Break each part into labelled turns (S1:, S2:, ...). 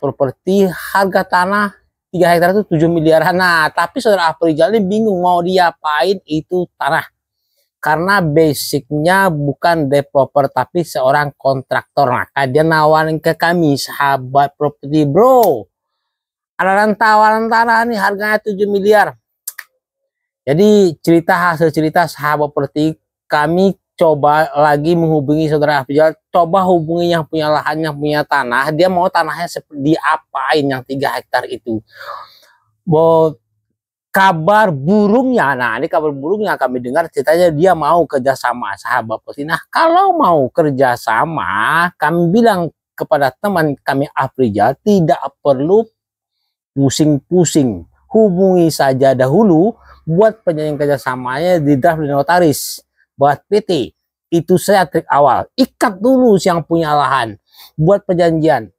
S1: properti harga tanah 3 hektar itu 7 miliaran. Nah, tapi saudara Afrizal ini bingung mau diapain itu tanah. Karena basicnya bukan developer tapi seorang kontraktor. Maka dia nawarin ke kami, sahabat properti, bro, ada tawaran tanah nih harganya 7 miliar. Jadi hasil cerita sahabat properti, kami coba lagi menghubungi saudara Afrizal, coba hubungi yang punya lahan, yang punya tanah. Dia mau tanahnya seperti diapain yang 3 hektar itu. Kabar burungnya, nah ini kabar burungnya kami dengar ceritanya dia mau kerjasama sahabat properti. Nah, kalau mau kerjasama, kami bilang kepada teman kami Afrizal, tidak perlu pusing-pusing, hubungi saja dahulu buat perjanjian kerjasamanya di draft di notaris buat PT. Itu saya trik awal, ikat dulu yang punya lahan buat perjanjian.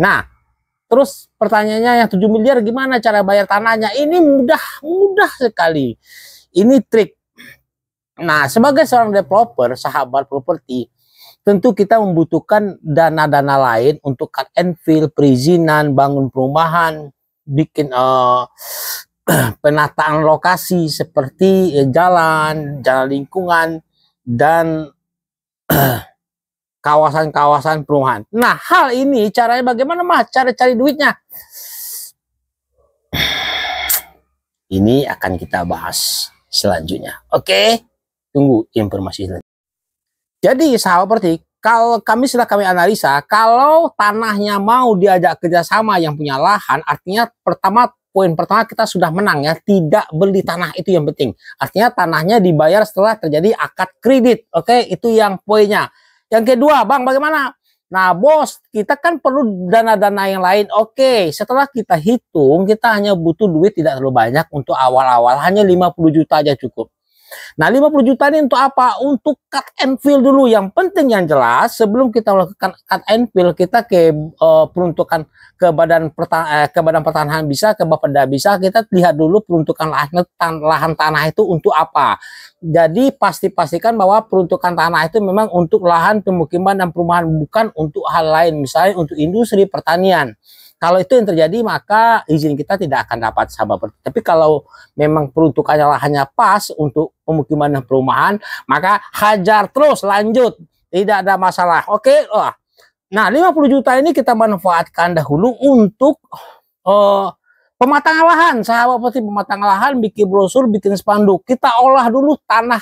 S1: Nah, terus pertanyaannya yang 7 miliar gimana cara bayar tanahnya? Ini mudah sekali. Ini trik. Nah, sebagai seorang developer, sahabat properti, tentu kita membutuhkan dana-dana lain untuk cut and fill, perizinan, bangun perumahan, bikin penataan lokasi seperti jalan lingkungan, dan kawasan-kawasan perumahan. Nah, hal ini caranya bagaimana, Mas? Cara cari duitnya. Ini akan kita bahas selanjutnya. Oke, tunggu informasi selanjutnya. Jadi, sahabat properti, kalau kami analisa, kalau tanahnya mau diajak kerjasama yang punya lahan, artinya poin pertama kita sudah menang ya, tidak beli tanah itu yang penting. Artinya tanahnya dibayar setelah terjadi akad kredit. Oke, itu yang poinnya. Yang kedua, Bang, bagaimana? Nah, bos, kita kan perlu dana-dana yang lain. Oke, setelah kita hitung, kita hanya butuh duit tidak terlalu banyak untuk awal-awal, hanya 50 juta aja cukup. Nah, 50 juta ini untuk apa? Untuk cut and fill dulu. Yang penting yang jelas, sebelum kita melakukan cut and fill, kita peruntukan ke badan pertanahan bisa, ke Bapeda bisa, kita lihat dulu peruntukan lahan tanah itu untuk apa. Jadi pastikan bahwa peruntukan tanah itu memang untuk lahan pemukiman dan perumahan, bukan untuk hal lain, misalnya untuk industri pertanian. Kalau itu yang terjadi, maka izin kita tidak akan dapat, sahabat. Tapi kalau memang peruntukannya lahannya pas untuk pemukiman dan perumahan, maka hajar terus, lanjut, tidak ada masalah. Oke, nah 50 juta ini kita manfaatkan dahulu untuk pematangan lahan, sahabat. Seperti pematangan lahan, bikin brosur, bikin spanduk. Kita olah dulu tanah.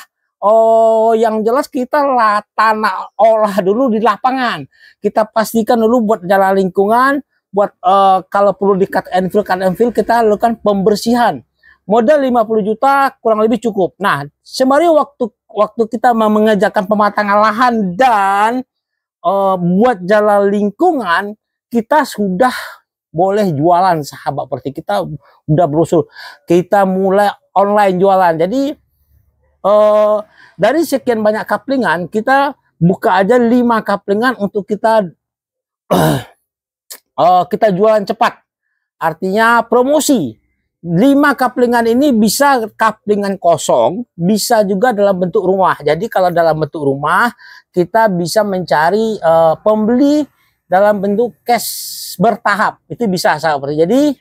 S1: Yang jelas kita tanah olah dulu di lapangan. Kita pastikan dulu buat jalan lingkungan, buat kalau perlu di cut and fill, kita lakukan pembersihan. Modal 50 juta kurang lebih cukup. Nah, sembari waktu kita mengerjakan pematangan lahan dan buat jalan lingkungan, kita sudah boleh jualan, sahabat properti. Kita udah brosur, kita mulai online jualan. Jadi dari sekian banyak kaplingan, kita buka aja 5 kaplingan untuk kita kita jualan cepat, artinya promosi. 5 kaplingan ini bisa kaplingan kosong, bisa juga dalam bentuk rumah. Jadi kalau dalam bentuk rumah, kita bisa mencari pembeli dalam bentuk cash bertahap, itu bisa, sahabat. Jadi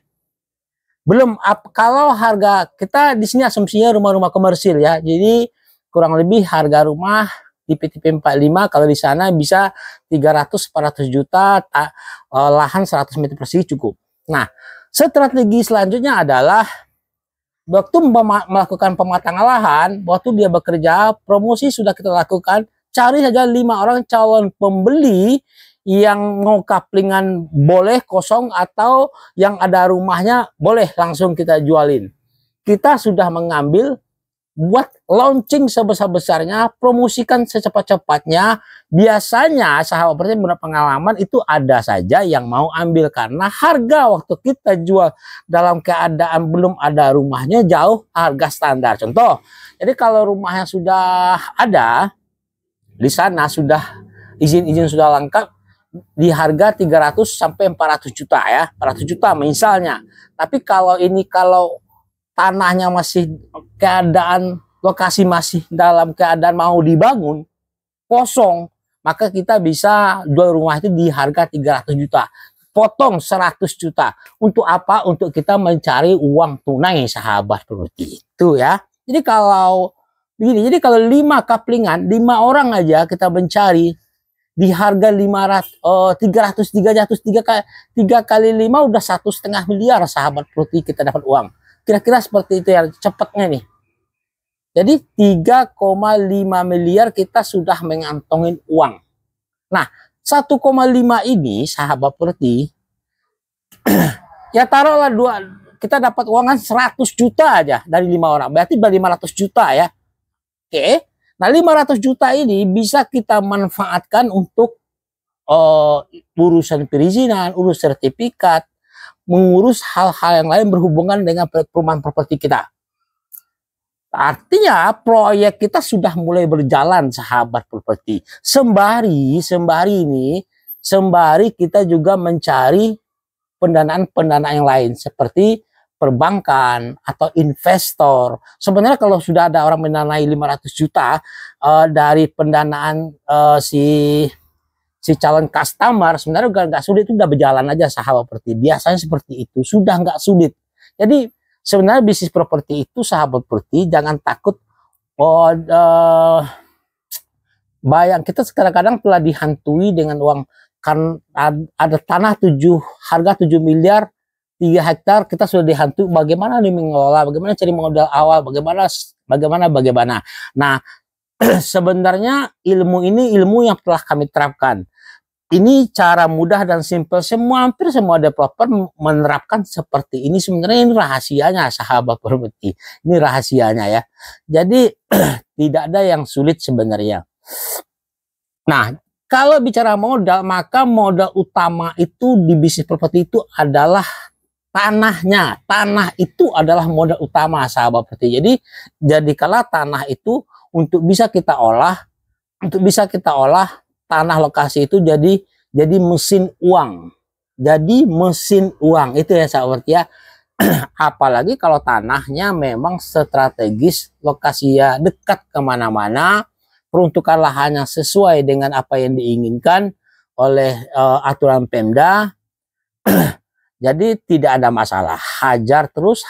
S1: belum kalau harga kita di sini asumsinya rumah-rumah komersil ya. Jadi kurang lebih harga rumah di PTP 45, kalau di sana bisa 300-400 juta, lahan 100 meter persegi cukup. Nah, strategi selanjutnya adalah waktu melakukan pematangan lahan, waktu dia bekerja, promosi sudah kita lakukan, cari saja 5 orang calon pembeli yang mau kaplingan boleh kosong, atau yang ada rumahnya boleh langsung kita jualin. Kita sudah mengambil, buat launching sebesar-besarnya, promosikan secepat-cepatnya. Biasanya sahabat properti menurut pengalaman itu ada saja yang mau ambil, karena harga waktu kita jual dalam keadaan belum ada rumahnya jauh harga standar. Contoh, jadi kalau rumahnya sudah ada di sana, sudah izin-izin sudah lengkap, di harga 300 sampai 400 juta ya, 400 juta misalnya. Tapi kalau tanahnya masih keadaan lokasi masih dalam keadaan mau dibangun kosong, maka kita bisa jual rumah itu di harga 300 juta. potong 100 juta. Untuk apa? Untuk kita mencari uang tunai sahabat properti. Itu ya. Jadi kalau begini, jadi kalau 5 kaplingan, 5 orang aja kita mencari di harga 3 kali 5 udah 1,5 miliar sahabat properti kita dapat uang. Kira-kira seperti itu ya cepatnya nih. Jadi 3,5 miliar kita sudah mengantongin uang. Nah, 1,5 ini sahabat properti ya taruhlah kita dapat uangan 100 juta aja dari 5 orang. Berarti 500 juta ya. Oke. Nah, 500 juta ini bisa kita manfaatkan untuk urusan perizinan, urus sertifikat, mengurus hal-hal yang lain berhubungan dengan perumahan properti kita. Artinya proyek kita sudah mulai berjalan sahabat properti. Sembari kita juga mencari pendanaan yang lain seperti perbankan atau investor. Sebenarnya kalau sudah ada orang mendanai 500 juta dari pendanaan si calon customer, sebenarnya nggak sulit, itu udah berjalan aja sahabat properti. Biasanya seperti itu, sudah nggak sulit. Jadi sebenarnya bisnis properti itu sahabat properti jangan takut. Bayang kita kadang-kadang telah dihantui dengan uang, kan ada tanah harga 7 miliar 3 hektar kita sudah dihantui. Bagaimana nih mengelola, bagaimana cari modal awal, bagaimana. Nah, sebenarnya ilmu ini ilmu yang telah kami terapkan. Ini cara mudah dan simpel, hampir semua developer menerapkan seperti ini. Sebenarnya ini rahasianya sahabat properti. Ini rahasianya ya. Jadi tidak ada yang sulit sebenarnya. Nah, kalau bicara modal, maka modal utama itu di bisnis properti itu adalah tanahnya. Tanah itu adalah modal utama sahabat properti. Jadi kalau tanah itu untuk bisa kita olah, tanah lokasi itu jadi mesin uang. Jadi mesin uang itu ya sahabat ya. Apalagi kalau tanahnya memang strategis, lokasinya dekat kemana-mana, peruntukan lahannya sesuai dengan apa yang diinginkan oleh aturan Pemda. Jadi tidak ada masalah. Hajar terus.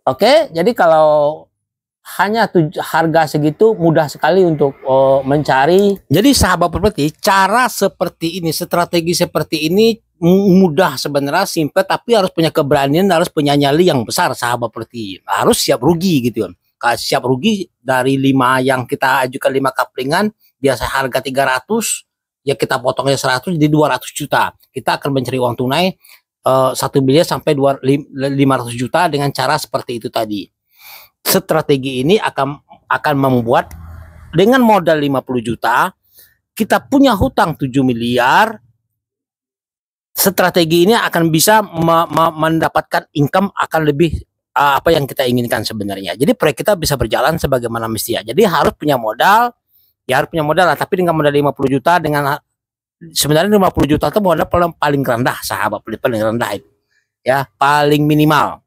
S1: Oke, jadi kalau hanya harga segitu mudah sekali untuk mencari. Jadi sahabat properti, cara seperti ini, strategi seperti ini mudah sebenarnya, simple, tapi harus punya keberanian, harus punya nyali yang besar sahabat properti. Harus siap rugi gitu kan. Siap rugi dari 5 yang kita ajukan 5 kaplingan, biasa harga 300, ya kita potongnya 100 jadi 200 juta. Kita akan mencari uang tunai 1 miliar sampai 500 juta dengan cara seperti itu tadi. Strategi ini akan membuat dengan modal 50 juta kita punya hutang 7 miliar. Strategi ini akan bisa mendapatkan income akan lebih apa yang kita inginkan sebenarnya. Jadi proyek kita bisa berjalan sebagaimana mestinya. Jadi harus punya modal, ya harus punya modal lah, tapi dengan modal 50 juta dengan sebenarnya 50 juta itu modal paling rendah sahabat, paling rendah itu. Ya, paling minimal.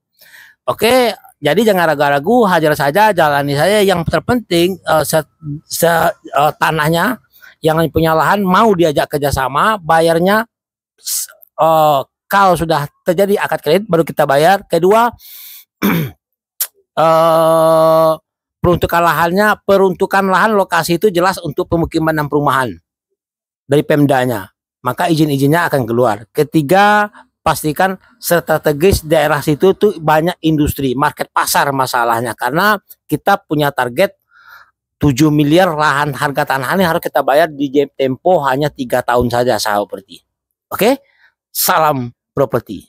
S1: Oke. Jadi jangan ragu-ragu, hajar saja, jalani saja. Yang terpenting tanahnya yang punya lahan mau diajak kerjasama, bayarnya kalau sudah terjadi akad kredit baru kita bayar. Kedua, peruntukan lahan lokasi itu jelas untuk pemukiman dan perumahan dari Pemdanya, maka izin-izinnya akan keluar. Ketiga, pastikan strategis daerah situ tuh banyak industri, market pasar masalahnya, karena kita punya target 7 miliar lahan harga tanah ini harus kita bayar di tempo hanya 3 tahun saja sahabat properti. Oke, salam properti.